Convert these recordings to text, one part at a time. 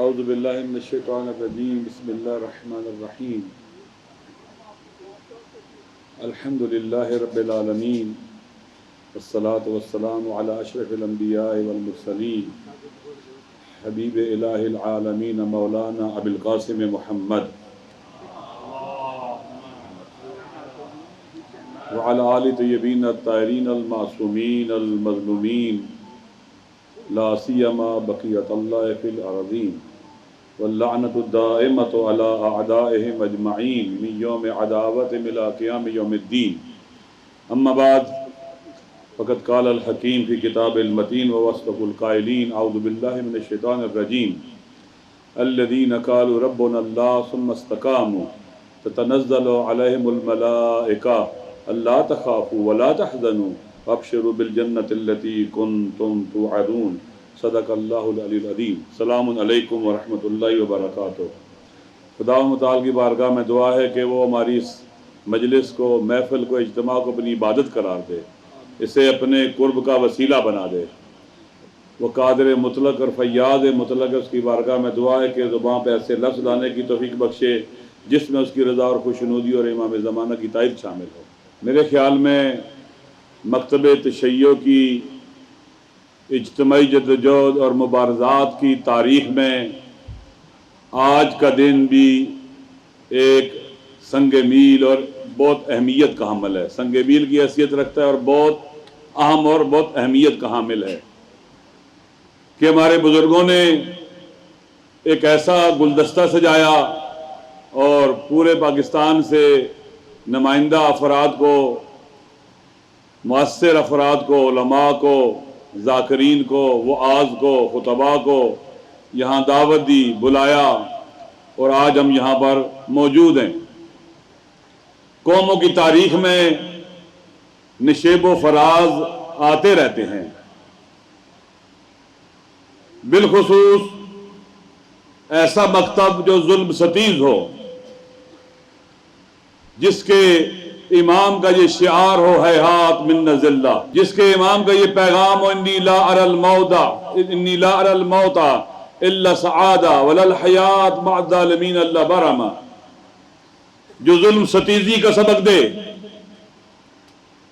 اعوذ باللہ من الشیطان الرجیم بسم اللہ الرحمن الرحیم الحمد للہ رب العالمین والصلاة والسلام علی اشرف الانبیاء والمرسلین حبیب الہ العالمین مولانا ابی القاسم محمد وعلی آل طیبین الطاہرین المعصومین المظلومین لا سیما بقیت اللہ فی الارضین واللعنۃ الدائمۃ علی اعدائہم اجمعین من یوم عداوتہم الی قیام یوم الدین اما بعد فقد قال الحکیم فی کتاب المتین ووصف القائلین اعوذ باللہ من الشیطان الرجیم الذین قالوا ربنا اللہ ثم استقاموا تتنزل علیہم الملائکہ الا تخافوا ولا تحزنوا وابشروا بالجنۃ التی کنتم توعدون صدق اللہ العلی العظیم۔ السلام علیکم ورحمۃ اللہ وبرکاتہ۔ خدا متعال کی بارگاہ میں دعا ہے کہ وہ ہماری اس مجلس کو، محفل کو، اجتماع کو اپنی عبادت قرار دے، اسے اپنے قرب کا وسیلہ بنا دے۔ وہ قادر مطلق اور فیاض مطلق ہے، اس کی بارگاہ میں دعا ہے کہ زبان پہ ایسے لفظ لانے کی توفیق بخشے جس میں اس کی رضا اور خوشنودی اور امام زمانہ کی تائید شامل ہو۔ میرے خیال میں مکتب تشیع کی اجتماعی جدوجہد اور مبارزات کی تاریخ میں آج کا دن بھی ایک سنگ میل اور بہت اہمیت کا حامل ہے، سنگ میل کی حیثیت رکھتا ہے اور بہت اہم اور بہت اہمیت کا حامل ہے کہ ہمارے بزرگوں نے ایک ایسا گلدستہ سجایا اور پورے پاکستان سے نمائندہ افراد کو، مؤثر افراد کو، علماء کو، ذاکرین کو، وعاظ کو، خطباء کو یہاں دعوت دی، بلایا اور آج ہم یہاں پر موجود ہیں۔ قوموں کی تاریخ میں نشیب و فراز آتے رہتے ہیں، بالخصوص ایسا مکتب جو ظلم ستیز ہو، جس کے امام کا یہ شعار ہو ہیہات من ذلہ، جس کے امام کا یہ پیغام ہو انی لا اری الموت الا سعادہ ولا الحیات مع الظالمین الا برما، جو ظلم ستیزی کا سبق دے،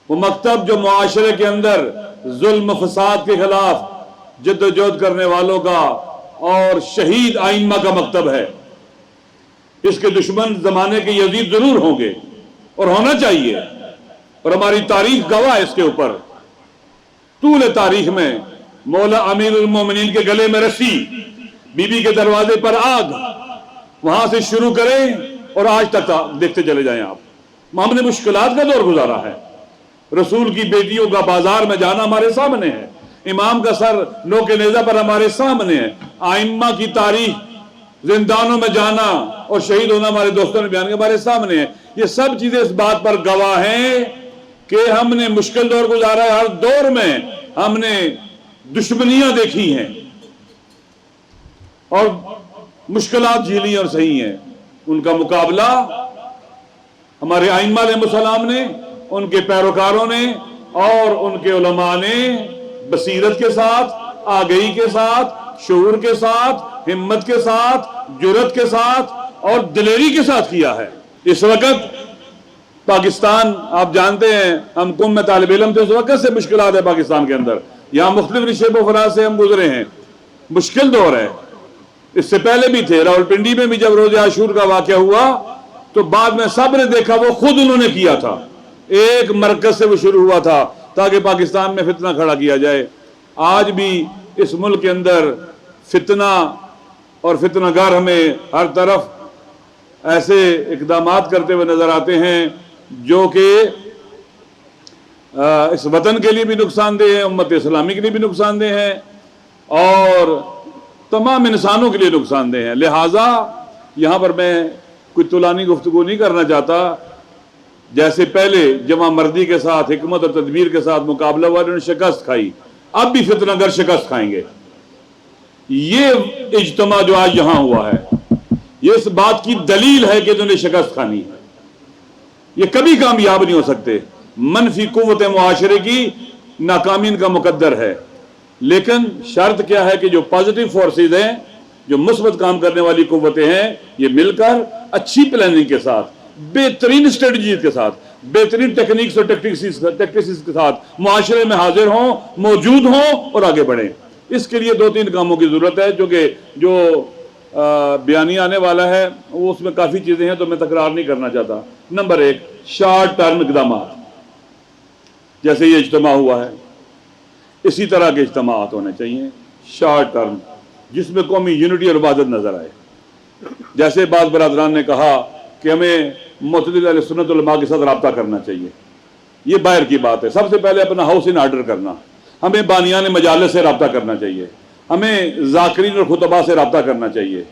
وہ مکتب جو معاشرے کے اندر ظلم فساد کے خلاف جدوجہد کرنے والوں کا اور شہید ائمہ کا مکتب ہے۔ اس کے دشمن زمانے کے یزید ضرور ہوں گے اور ہونا چاہیے، اور ہماری تاریخ گواہ اس کے اوپر۔ طول تاریخ میں مولا امیر المومنین کے گلے میں رسی، بی بی کے دروازے پر آگ، وہاں سے شروع کریں اور آج تک دیکھتے چلے جائیں آپ۔ ہم نے مشکلات کا دور گزارا ہے، رسول کی بیٹیوں کا بازار میں جانا ہمارے سامنے ہے، امام کا سر نوک نیزہ پر ہمارے سامنے ہے، ائمہ کی تاریخ، زندانوں میں جانا اور شہید ہونا ہمارے دوستوں نے بیان کے ہمارے سامنے ہے۔ یہ سب چیزیں اس بات پر گواہ ہیں کہ ہم نے مشکل دور گزارا ہے، ہر دور میں ہم نے دشمنیاں دیکھی ہیں اور مشکلات جھیلی اور سہی ہیں۔ ان کا مقابلہ ہمارے ائمہ علیہ السلام نے، ان کے پیروکاروں نے اور ان کے علماء نے بصیرت کے ساتھ، آگہی کے ساتھ، شعور کے ساتھ، ہمت کے ساتھ، جرأت کے ساتھ اور دلیری کے ساتھ کیا ہے۔ اس وقت پاکستان، آپ جانتے ہیں ہم قوم میں طالب علم تھے، اس وقت سے مشکلات ہے پاکستان کے اندر، یہاں مختلف نشیب و فراز سے ہم گزرے ہیں، مشکل دور ہے۔ اس سے پہلے بھی تھے، راولپنڈی میں بھی جب روز عاشور کا واقعہ ہوا تو بعد میں سب نے دیکھا وہ خود انہوں نے کیا تھا، ایک مرکز سے وہ شروع ہوا تھا تاکہ پاکستان میں فتنہ کھڑا کیا جائے۔ آج بھی اس ملک کے اندر فتنہ اور فتنہ گار ہمیں ہر طرف ایسے اقدامات کرتے ہوئے نظر آتے ہیں جو کہ اس وطن کے لیے بھی نقصان دہ ہیں، امت اسلامی کے لیے بھی نقصان دہ ہیں اور تمام انسانوں کے لیے نقصان دہ ہیں۔ لہٰذا یہاں پر میں کوئی طولانی گفتگو نہیں کرنا چاہتا، جیسے پہلے جمع مردی کے ساتھ، حکمت اور تدبیر کے ساتھ مقابلہ ہوا، انہوں نے شکست کھائی، اب بھی فتنہ گر شکست کھائیں گے۔ یہ اجتماع جو آج یہاں ہوا ہے یہ اس بات کی دلیل ہے کہ انہوں نے شکست کھانی ہے، یہ کبھی کامیاب نہیں ہو سکتے۔ منفی قوت معاشرے کی ناکامی ان کا مقدر ہے، لیکن شرط کیا ہے کہ جو پازیٹیو فورسز ہیں جو مثبت کام کرنے والی قوتیں ہیں، یہ مل کر اچھی پلاننگ کے ساتھ، بہترین اسٹریٹجیز کے ساتھ، بہترین ٹیکنیکس اور ٹیکٹکس کے ساتھ معاشرے میں حاضر ہوں، موجود ہوں اور آگے بڑھیں۔ اس کے لیے 2-3 کاموں کی ضرورت ہے، جو بیانیہ آنے والا ہے وہ اس میں کافی چیزیں ہیں تو میں تکرار نہیں کرنا چاہتا۔ نمبر 1، شارٹ ٹرم اقدامات، جیسے یہ اجتماع ہوا ہے اسی طرح کے اجتماعات ہونے چاہیے شارٹ ٹرم، جس میں قومی یونٹی اور وحدت نظر آئے۔ جیسے بعض برادران نے کہا کہ ہمیں معتدل اہل سنت علماء کے ساتھ رابطہ کرنا چاہیے، یہ باہر کی بات ہے۔ سب سے پہلے اپنا ہاؤس ان آرڈر کرنا، ہمیں بانیان مجالس سے رابطہ کرنا چاہیے، ہمیں ذاکرین اور خطباء سے رابطہ کرنا چاہیے،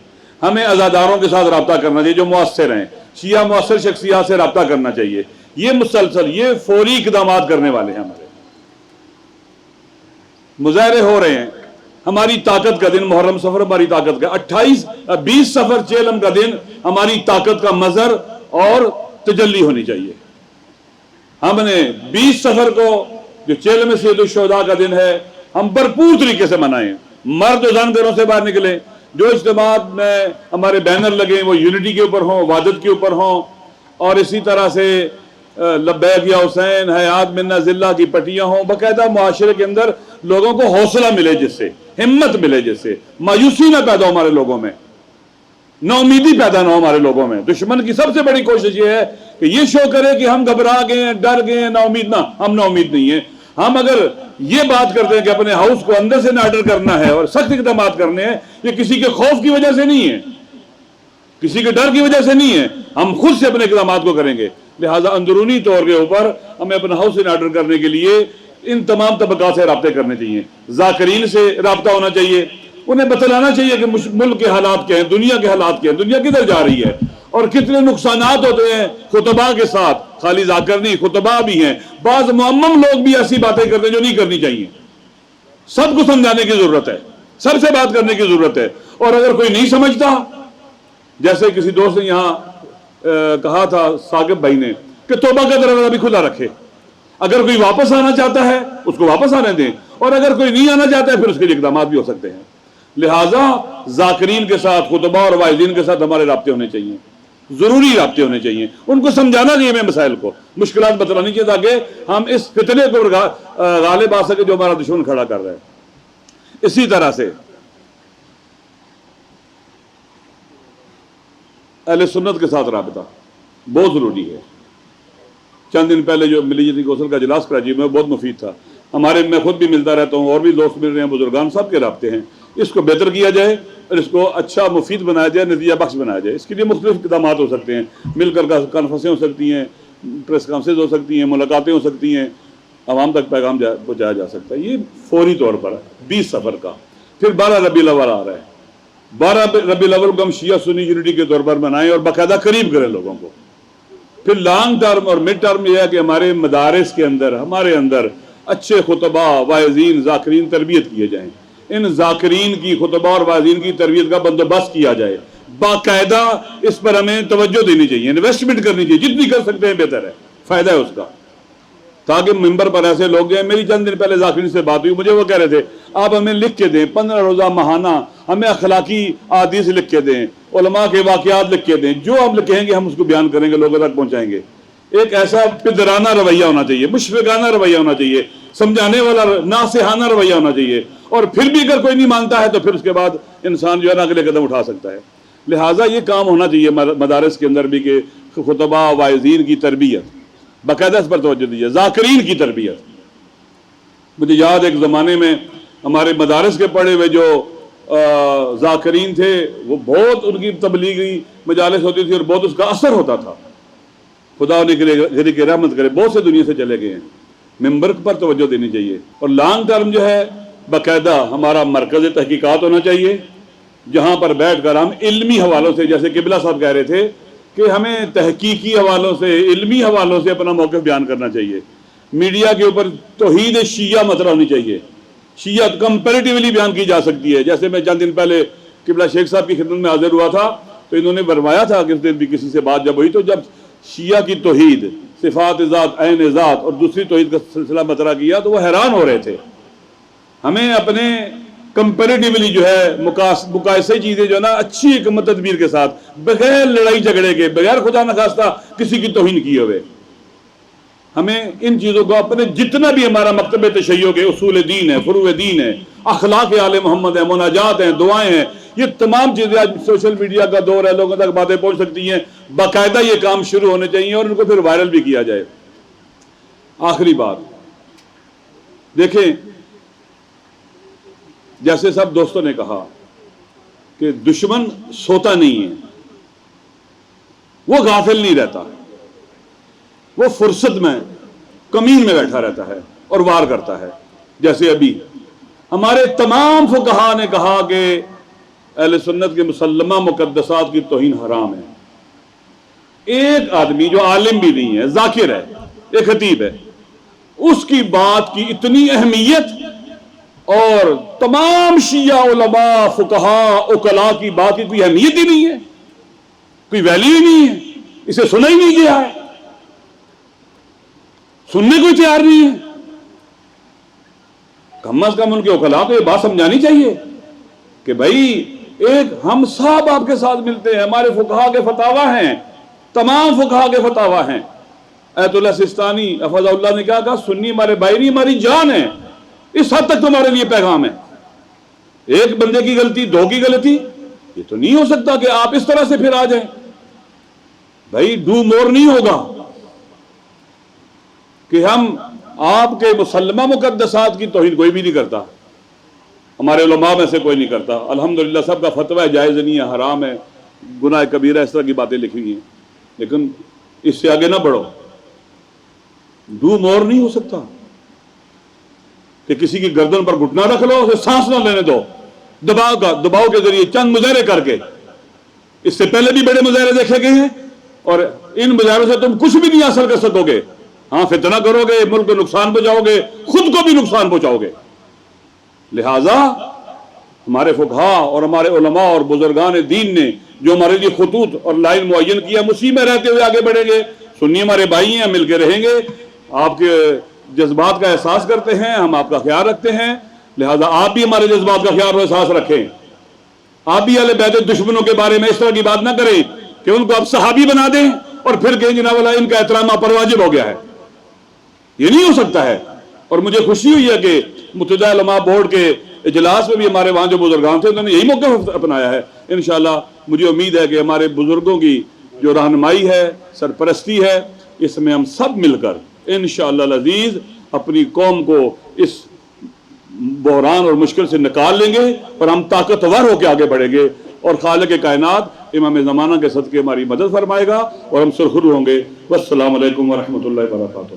ہمیں عزاداروں کے ساتھ رابطہ کرنا چاہیے جو مؤثر ہیں، شیعہ مؤثر شخصیات سے رابطہ کرنا چاہیے۔ یہ مسلسل، یہ فوری اقدامات کرنے والے ہیں۔ ہمارے مظاہرے ہو رہے ہیں، ہماری طاقت کا دن محرم سفر، ہماری طاقت کا 20 سفر چیلم کا دن ہماری طاقت کا مظہر اور تجلی ہونی چاہیے۔ ہم نے 20 سفر کو جو چیلم سید الشہداء کا دن ہے ہم بھرپور طریقے سے منائیں، مرد و زن گھروں سے باہر نکلیں، جو اجتماعات میں ہمارے بینر لگیں وہ یونٹی کے اوپر ہوں، وحدت کے اوپر ہوں، اور اسی طرح سے لبیک یا حسین، حیات منا ذلہ کی پٹیاں ہوں، باقاعدہ معاشرے کے اندر لوگوں کو حوصلہ ملے، جس سے ہمت ملے، جس سے مایوسی نہ پیدا ہو ہمارے لوگوں میں، نا امیدی پیدا نہ ہو ہمارے لوگوں میں۔ دشمن کی سب سے بڑی کوشش یہ ہے کہ یہ شو کرے کہ ہم گھبرا گئے ہیں، ڈر گئے ہیں، نا امید نہ، ہم نا امید نہیں ہیں۔ ہم اگر یہ بات کرتے ہیں کہ اپنے ہاؤس کو اندر سے ناڈر کرنا ہے اور سخت اقدامات کرنے ہیں، یہ کسی کے خوف کی وجہ سے نہیں ہے، کسی کے ڈر کی وجہ سے نہیں ہے، ہم خود سے اپنے اقدامات کو کریں گے۔ لہٰذا اندرونی طور کے اوپر ہمیں اپنا ہاؤس ان آرڈر کرنے کے لیے ان تمام طبقات سے رابطے کرنے چاہیے۔ ذاکرین سے رابطہ ہونا چاہیے، انہیں بتلانا چاہیے کہ ملک کے حالات کیا ہیں، دنیا کے حالات کیا ہیں، دنیا کدھر جا رہی ہے اور کتنے نقصانات ہوتے ہیں خطباء کے ساتھ۔ خالی ذاکر نہیں، خطباء بھی ہیں، بعض معمم لوگ بھی ایسی باتیں کرتے ہیں جو نہیں کرنی چاہیے۔ سب کو سمجھانے کی ضرورت ہے، سب سے بات کرنے کی ضرورت ہے، اور اگر کوئی نہیں سمجھتا، جیسے کسی دوست نے یہاں کہا تھا ثاقب بھائی نے کہ توبہ کا دروازہ بھی کھلا رکھے، اگر کوئی واپس آنا چاہتا ہے اس کو واپس آنے دیں، اور اگر کوئی نہیں آنا چاہتا ہے پھر اس کے لیے اقدامات بھی ہو سکتے ہیں۔ لہٰذا ذاکرین کے ساتھ، خطباء اور واعظین کے ساتھ ہمارے رابطے ہونے چاہیے، ضروری رابطے ہونے چاہیے، ان کو سمجھانا چاہیے، میں مسائل کو مشکلات بتلانی چاہیے تاکہ ہم اس فتنے کو غالب آ سکے جو ہمارا دشمن کھڑا کر رہا ہے۔ اسی طرح سے اہل سنت کے ساتھ رابطہ بہت ضروری ہے۔ چند دن پہلے جو ملی جتنی غسل کا اجلاس کراچی میں بہت مفید تھا، میں خود بھی ملتا رہتا ہوں، اور بھی دوست مل رہے ہیں، بزرگان سب کے رابطے ہیں۔ اس کو بہتر کیا جائے اور اس کو اچھا مفید بنایا جائے، نتیجہ بخش بنایا جائے۔ اس کے لیے مختلف اقدامات ہو سکتے ہیں، مل کر کانفرنسیں ہو سکتی ہیں، پریس کانفرنس ہو سکتی ہیں، ملاقاتیں ہو سکتی ہیں، عوام تک پیغام پہنچایا جا سکتا ہے۔ یہ فوری طور پر 20 سفر کا۔ پھر 12 ربیع الاول آ رہا ہے، 12 ربیع الاول کو ہم شیعہ سنی یونٹی کے طور پر منائیں اور باقاعدہ قریب کریں لوگوں کو۔ پھر لانگ ٹرم اور مڈ ٹرم یہ ہے کہ ہمارے مدارس کے اندر، ہمارے اندر اچھے خطباء، واعظین، ذاکرین تربیت کیے جائیں، ان ذاکرین کی، خطباء اور واعظین کی تربیت کا بندوبست کیا جائے، باقاعدہ اس پر ہمیں توجہ دینی چاہیے، انویسٹمنٹ کرنی چاہیے، جتنی کر سکتے ہیں بہتر ہے، فائدہ ہے اس کا، تاکہ ممبر پر ایسے لوگ جائیں۔ میری چند دن پہلے ذاکرین سے بات ہوئی، مجھے وہ کہہ رہے تھے آپ ہمیں لکھ کے دیں 15 روزہ ماہانہ، ہمیں اخلاقی احادیث لکھ کے دیں، علماء کے واقعات لکھ کے دیں، جو ہم کہیں گے ہم اس کو بیان کریں گے، لوگوں تک پہنچائیں گے۔ ایک ایسا پدرانہ رویہ ہونا چاہیے، مشفقانہ رویہ ہونا چاہیے، سمجھانے والا ناصحانہ رویہ ہونا چاہیے، اور پھر بھی اگر کوئی نہیں مانتا ہے تو پھر اس کے بعد انسان جو ہے نا اگلے قدم اٹھا سکتا ہے۔ لہٰذا یہ کام ہونا چاہیے مدارس کے اندر بھی کہ خطباء واعظین کی تربیت، باقاعدہ اس پر توجہ دیجیے، ذاکرین کی تربیت۔ مجھے یاد ایک زمانے میں ہمارے مدارس کے پڑھے ہوئے جو ذاکرین تھے، وہ بہت ان کی تبلیغی مجالس ہوتی تھی اور بہت اس کا اثر ہوتا تھا، خدا انہیں کی رحمت کرے، بہت سے دنیا سے چلے گئے ہیں۔ ممبر پر توجہ دینی چاہیے، اور لانگ ٹرم جو ہے باقاعدہ ہمارا مرکز تحقیقات ہونا چاہیے، جہاں پر بیٹھ کر ہم علمی حوالوں سے، جیسے قبلہ صاحب کہہ رہے تھے کہ ہمیں تحقیقی حوالوں سے، علمی حوالوں سے اپنا موقف بیان کرنا چاہیے۔ میڈیا کے اوپر توحید شیعہ مطرح ہونی چاہیے، شیعہ کمپیریٹیولی بیان کی جا سکتی ہے۔ جیسے میں چند دن پہلے قبلہ شیخ صاحب کی خدمت میں حاضر ہوا تھا تو انہوں نے فرمایا تھا کہ اس دن بھی کسی سے بات جب ہوئی تو جب شیعہ کی توحید، صفات ذات، عین ذات اور دوسری توحید کا سلسلہ مطرح کیا تو وہ حیران ہو رہے تھے۔ ہمیں اپنے کمپیریٹیولی جو ہے مقایسے چیزیں جو ہے نا اچھی حکمت تدبیر کے ساتھ، بغیر لڑائی جھگڑے کے، بغیر خدا نخواستہ کسی کی توہین کیے ہوئے، ہمیں ان چیزوں کو اپنے جتنا بھی ہمارا مکتب تشیع کے اصول دین ہے، فروع دین ہے، اخلاق آل محمد ہے، مناجات ہیں، دعائیں ہیں، یہ تمام چیزیں آج سوشل میڈیا کا دور ہے، لوگوں تک باتیں پہنچ سکتی ہیں، باقاعدہ یہ کام شروع ہونے چاہیے اور ان کو پھر وائرل بھی کیا جائے۔ آخری بات دیکھیں، جیسے سب دوستوں نے کہا کہ دشمن سوتا نہیں ہے، وہ غافل نہیں رہتا، وہ فرصت میں کمین میں بیٹھا رہتا ہے اور وار کرتا ہے۔ جیسے ابھی ہمارے تمام فقہا نے کہا کہ اہل سنت کے مسلمہ مقدسات کی توہین حرام ہے۔ ایک آدمی جو عالم بھی نہیں ہے، ذاکر ہے، ایک خطیب ہے، اس کی بات کی اتنی اہمیت اور تمام شیعہ علماء فقہا عقلاء کی بات کی کوئی اہمیت ہی نہیں ہے، کوئی ویلیو ہی نہیں ہے، اسے سنا ہی نہیں گیا ہے، سننے کوئی تیار نہیں ہے۔ کم از کم ان کے عقلاء کو یہ بات سمجھانی چاہیے کہ بھائی ایک ہم سب آپ کے ساتھ ملتے ہیں، ہمارے فقہا کے فتاوی ہیں، تمام فقہا کے فتاوی ہیں۔ ایت اللہ سستانی حفظہ اللہ نے کیا کہا؟ سنی ہمارے بھائی نہیں، ہماری جان ہے۔ اس حد تک تمہارے لیے پیغام ہے۔ ایک بندے کی غلطی، دو کی غلطی، یہ تو نہیں ہو سکتا کہ آپ اس طرح سے پھر آ جائیں۔ بھائی ڈو مور نہیں ہوگا کہ ہم آپ کے مسلمہ مقدسات کی توہین کوئی بھی نہیں کرتا، ہمارے علماء میں سے کوئی نہیں کرتا، الحمدللہ سب کا فتویٰ ہے جائز نہیں ہے، حرام ہے، گناہ کبیرہ، اس طرح کی باتیں لکھی ہوئی ہیں، لیکن اس سے آگے نہ بڑھو۔ ڈو مور نہیں ہو سکتا کہ کسی کی گردن پر گھٹنا رکھ لو، اسے سانس نہ لینے دو، دباؤ کے ذریعے چند مظاہرے کر کے۔ اس سے پہلے بھی بڑے مظاہرے دیکھے گئے ہیں اور ان مظاہروں سے تم کچھ بھی نہیں حاصل کر سکو گے۔ ہاں فتنہ کرو گے، ملک کو نقصان پہنچاؤ گے، خود کو بھی نقصان پہنچاؤ گے۔ لہٰذا ہمارے فقہا اور ہمارے علماء اور بزرگان دین نے جو ہمارے لیے خطوط اور لائن معین کیا، اسی میں رہتے ہوئے آگے بڑھیں گے۔ سنی ہمارے بھائی ہیں، مل کے رہیں گے، آپ کے جذبات کا احساس کرتے ہیں، ہم آپ کا خیال رکھتے ہیں، لہٰذا آپ بھی ہمارے جذبات کا خیال اور احساس رکھیں۔ آپ بھی اہل بیت دشمنوں کے بارے میں اس طرح کی بات نہ کریں کہ ان کو آپ صحابی بنا دیں اور پھر کہیں جناب اللہ ان کا احترام آپ پر واجب ہو گیا ہے۔ یہ نہیں ہو سکتا ہے۔ اور مجھے خوشی ہوئی ہے کہ متحدہ علماء بورڈ کے اجلاس میں بھی ہمارے وہاں جو بزرگان تھے انہوں نے یہی موقع اپنایا ہے۔ انشاءاللہ مجھے امید ہے کہ ہمارے بزرگوں کی جو رہنمائی ہے، سرپرستی ہے، اس میں ہم سب مل کر انشاءاللہ العزیز اپنی قوم کو اس بحران اور مشکل سے نکال لیں گے اور ہم طاقتور ہو کے آگے بڑھیں گے، اور خالق کائنات امام زمانہ کے صدقے ہماری مدد فرمائے گا اور ہم سرخرو ہوں گے۔ والسلام علیکم ورحمۃ اللہ وبرکاتہ۔